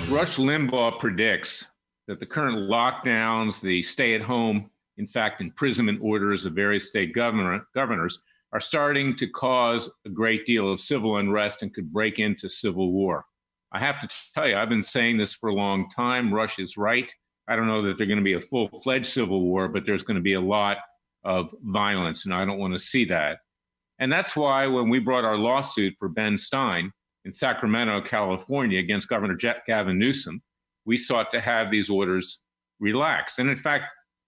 Rush Limbaugh predicts that the current lockdowns, the stay-at-home, in fact, imprisonment orders of various state governors are starting to cause a great deal of civil unrest and could break into civil war. I have to tell you, I've been saying this for a long time. Rush is right. I don't know that there's going to be a full-fledged civil war, but there's going to be a lot of violence, and I don't want to see that. And that's why when we brought our lawsuit for Ben Stein in Sacramento, California, against Governor Gavin Newsom, we sought to have these orders relaxed. And in fact,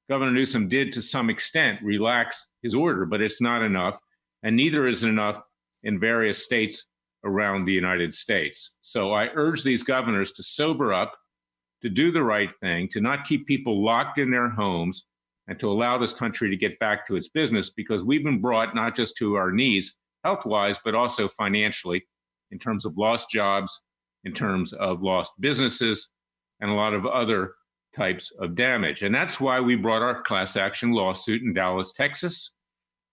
Governor Newsom did, to some extent, relax his order, but it's not enough, and neither is it enough in various states around the United States. So I urge these governors to sober up, to do the right thing, to not keep people locked in their homes, and to allow this country to get back to its business, because we've been brought not just to our knees health-wise, but also financially, in terms of lost jobs, in terms of lost businesses, and a lot of other types of damage. And that's why we brought our class action lawsuit in Dallas, Texas,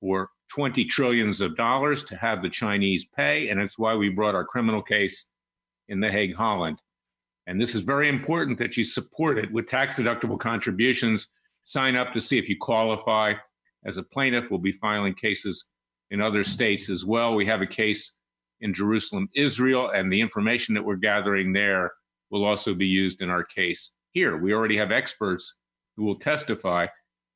for $20 trillion to have the Chinese pay. And it's why we brought our criminal case in The Hague, Holland. And this is very important that you support it with tax-deductible contributions. Sign up to see if you qualify as a plaintiff. We'll be filing cases in other states as well. We have a case in Jerusalem, Israel, and the information that we're gathering there will also be used in our case here. We already have experts who will testify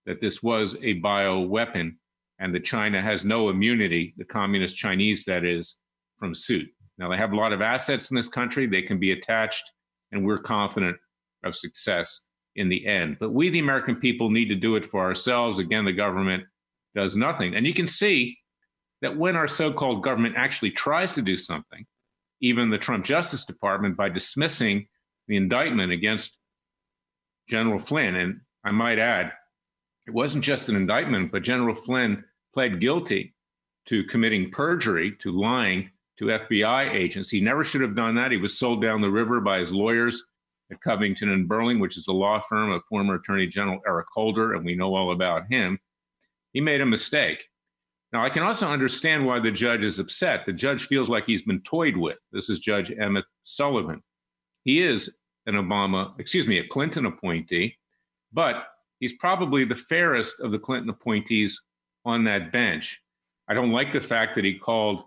that this was a bioweapon and that China has no immunity, the communist Chinese, that is, from suit. Now, they have a lot of assets in this country. They can be attached, and we're confident of success in the end. But we, the American people, need to do it for ourselves. Again, the government does nothing. And you can see that when our so-called government actually tries to do something, even the Trump Justice Department, by dismissing the indictment against General Flynn, and I might add, it wasn't just an indictment, but General Flynn pled guilty to committing perjury, to lying to FBI agents. He never should have done that. He was sold down the river by his lawyers at Covington and Burling, which is the law firm of former Attorney General Eric Holder, and we know all about him. He made a mistake. Now, I can also understand why the judge is upset. The judge feels like he's been toyed with. This is Judge Emmett Sullivan. He is a Clinton appointee, but he's probably the fairest of the Clinton appointees on that bench. I don't like the fact that he called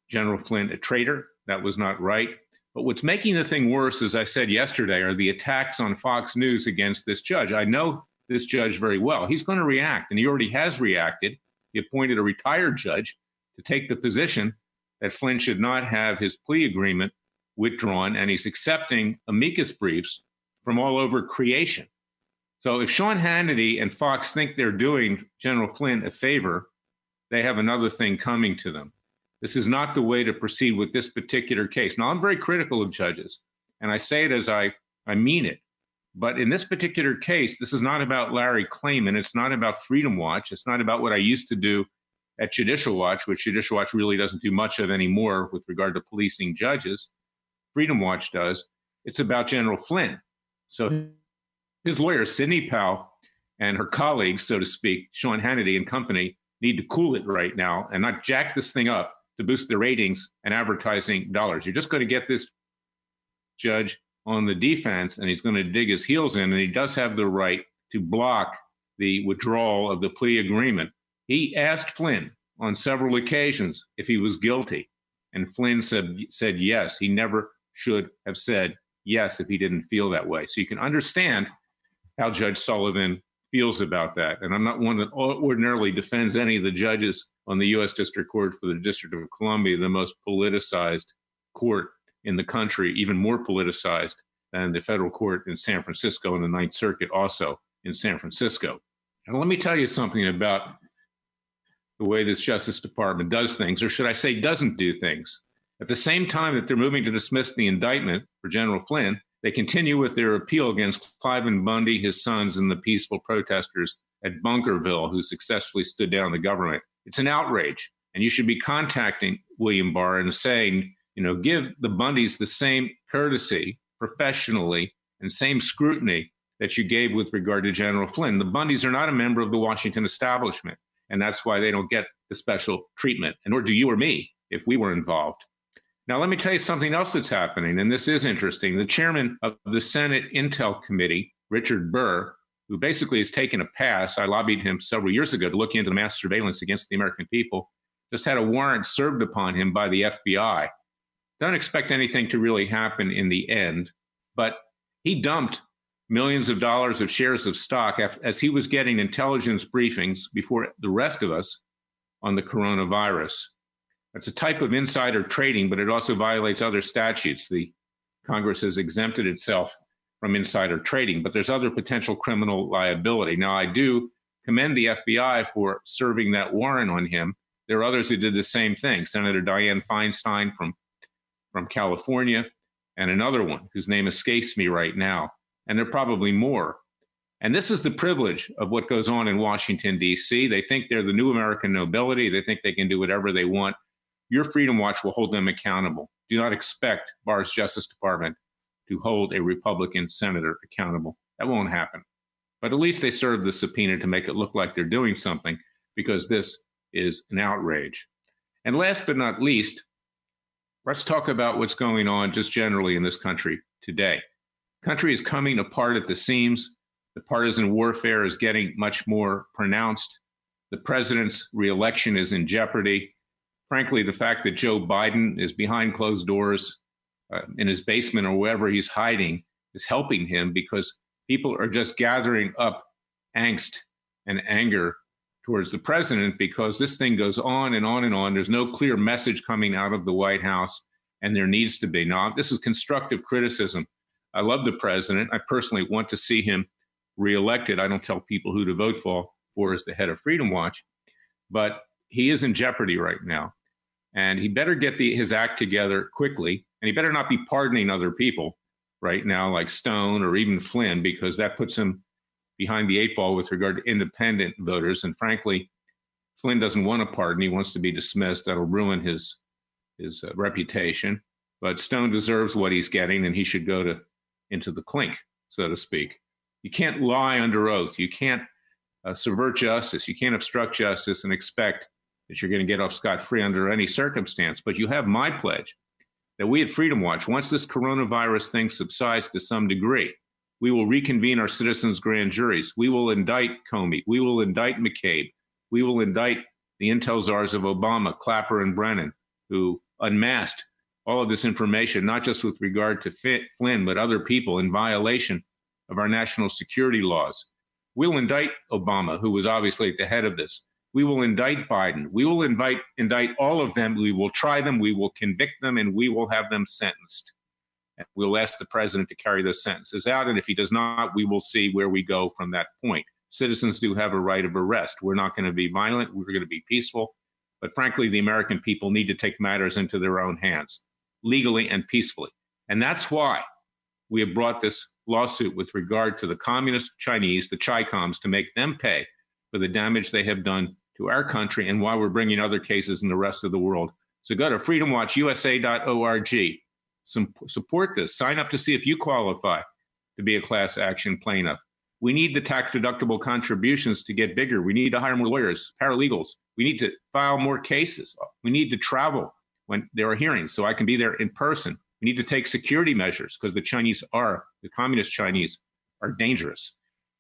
General Flynn a traitor. That was not right. But what's making the thing worse, as I said yesterday, are the attacks on Fox News against this judge. I know this judge very well. He's going to react, and he already has reacted. He appointed a retired judge to take the position that Flynn should not have his plea agreement withdrawn, and he's accepting amicus briefs from all over creation. So if Sean Hannity and Fox think they're doing General Flynn a favor, they have another thing coming to them. This is not the way to proceed with this particular case. Now, I'm very critical of judges, and I say it as I mean it. But in this particular case, this is not about Larry Klayman. It's not about Freedom Watch. It's not about what I used to do at Judicial Watch, which Judicial Watch really doesn't do much of anymore with regard to policing judges. Freedom Watch does. It's about General Flynn. So his lawyer, Sidney Powell, and her colleagues, so to speak, Sean Hannity and Company, need to cool it right now and not jack this thing up to boost the ratings and advertising dollars. You're just going to get this judge on the defense, and he's going to dig his heels in, and he does have the right to block the withdrawal of the plea agreement. He asked Flynn on several occasions if he was guilty, and Flynn said yes. He never should have said yes if he didn't feel that way. So you can understand how Judge Sullivan feels about that. And I'm not one that ordinarily defends any of the judges on the U.S. District Court for the District of Columbia, the most politicized court in the country, even more politicized than the federal court in San Francisco and the Ninth Circuit also in San Francisco. And let me tell you something about the way this Justice Department does things, or should I say doesn't do things. At the same time that they're moving to dismiss the indictment for General Flynn, they continue with their appeal against Cliven Bundy, his sons, and the peaceful protesters at Bunkerville who successfully stood down the government. It's an outrage, and you should be contacting William Barr and saying, give the Bundys the same courtesy professionally and same scrutiny that you gave with regard to General Flynn. The Bundys are not a member of the Washington establishment, and that's why they don't get the special treatment, and nor do you or me if we were involved. Now, let me tell you something else that's happening, and this is interesting. The chairman of the Senate Intel Committee, Richard Burr, who basically has taken a pass, I lobbied him several years ago to look into the mass surveillance against the American people, just had a warrant served upon him by the FBI. Don't expect anything to really happen in the end, but he dumped millions of dollars of shares of stock as he was getting intelligence briefings before the rest of us on the coronavirus. That's a type of insider trading, but it also violates other statutes. The Congress has exempted itself from insider trading, but there's other potential criminal liability. Now, I do commend the FBI for serving that warrant on him. There are others who did the same thing. Senator Dianne Feinstein from California, and another one whose name escapes me right now. And there are probably more. And this is the privilege of what goes on in Washington, D.C. They think they're the new American nobility. They think they can do whatever they want. Your Freedom Watch will hold them accountable. Do not expect Barr's Justice Department to hold a Republican senator accountable. That won't happen. But at least they serve the subpoena to make it look like they're doing something, because this is an outrage. And last but not least, let's talk about what's going on just generally in this country today. The country is coming apart at the seams. The partisan warfare is getting much more pronounced. The president's reelection is in jeopardy. Frankly, the fact that Joe Biden is behind closed doors in his basement or wherever he's hiding is helping him, because people are just gathering up angst and anger towards the president, because this thing goes on and on and on. There's no clear message coming out of the White House, and there needs to be. Now, this is constructive criticism. I love the president. I personally want to see him reelected. I don't tell people who to vote for as the head of Freedom Watch, but he is in jeopardy right now. And he better get his act together quickly. And he better not be pardoning other people right now, like Stone or even Flynn, because that puts him behind the eight ball with regard to independent voters. And frankly, Flynn doesn't want a pardon. He wants to be dismissed. That'll ruin his reputation. But Stone deserves what he's getting, and he should go into the clink, so to speak. You can't lie under oath. You can't subvert justice. You can't obstruct justice and expect that you're going to get off scot-free under any circumstance. But you have my pledge that we at Freedom Watch, once this coronavirus thing subsides to some degree, we will reconvene our citizens' grand juries. We will indict Comey. We will indict McCabe. We will indict the intel czars of Obama, Clapper and Brennan, who unmasked all of this information, not just with regard to Flynn, but other people in violation of our national security laws. We'll indict Obama, who was obviously at the head of this. We will indict Biden. We will indict all of them. We will try them. We will convict them, and we will have them sentenced. And we'll ask the president to carry those sentences out. And if he does not, we will see where we go from that point. Citizens do have a right of arrest. We're not going to be violent. We're going to be peaceful. But frankly, the American people need to take matters into their own hands, legally and peacefully. And that's why we have brought this lawsuit with regard to the communist Chinese, the Chi-Coms, to make them pay for the damage they have done to our country, and why we're bringing other cases in the rest of the world. So go to freedomwatchusa.org. Support this. Sign up to see if you qualify to be a class action plaintiff. We need the tax-deductible contributions to get bigger. We need to hire more lawyers, paralegals. We need to file more cases. We need to travel when there are hearings so I can be there in person. We need to take security measures because the communist Chinese are dangerous.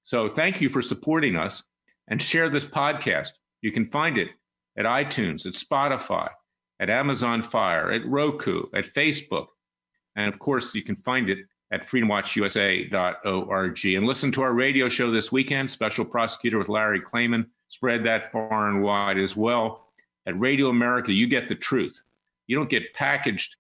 So thank you for supporting us, and share this podcast. You can find it at iTunes, at Spotify, at Amazon Fire, at Roku, at Facebook. And of course, you can find it at freedomwatchusa.org. And listen to our radio show this weekend, Special Prosecutor with Larry Klayman. Spread that far and wide as well. At Radio America, you get the truth. You don't get packaged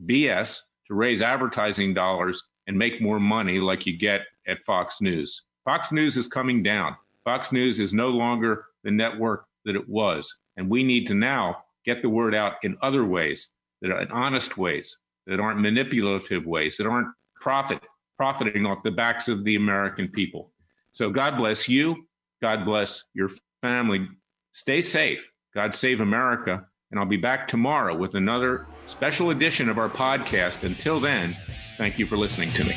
BS to raise advertising dollars and make more money like you get at Fox News. Fox News is coming down. Fox News is no longer the network that it was. And we need to now get the word out in other ways, that are in honest ways, that aren't manipulative ways, that aren't profiting off the backs of the American people. So God bless you. God bless your family. Stay safe. God save America. And I'll be back tomorrow with another special edition of our podcast. Until then, thank you for listening to me.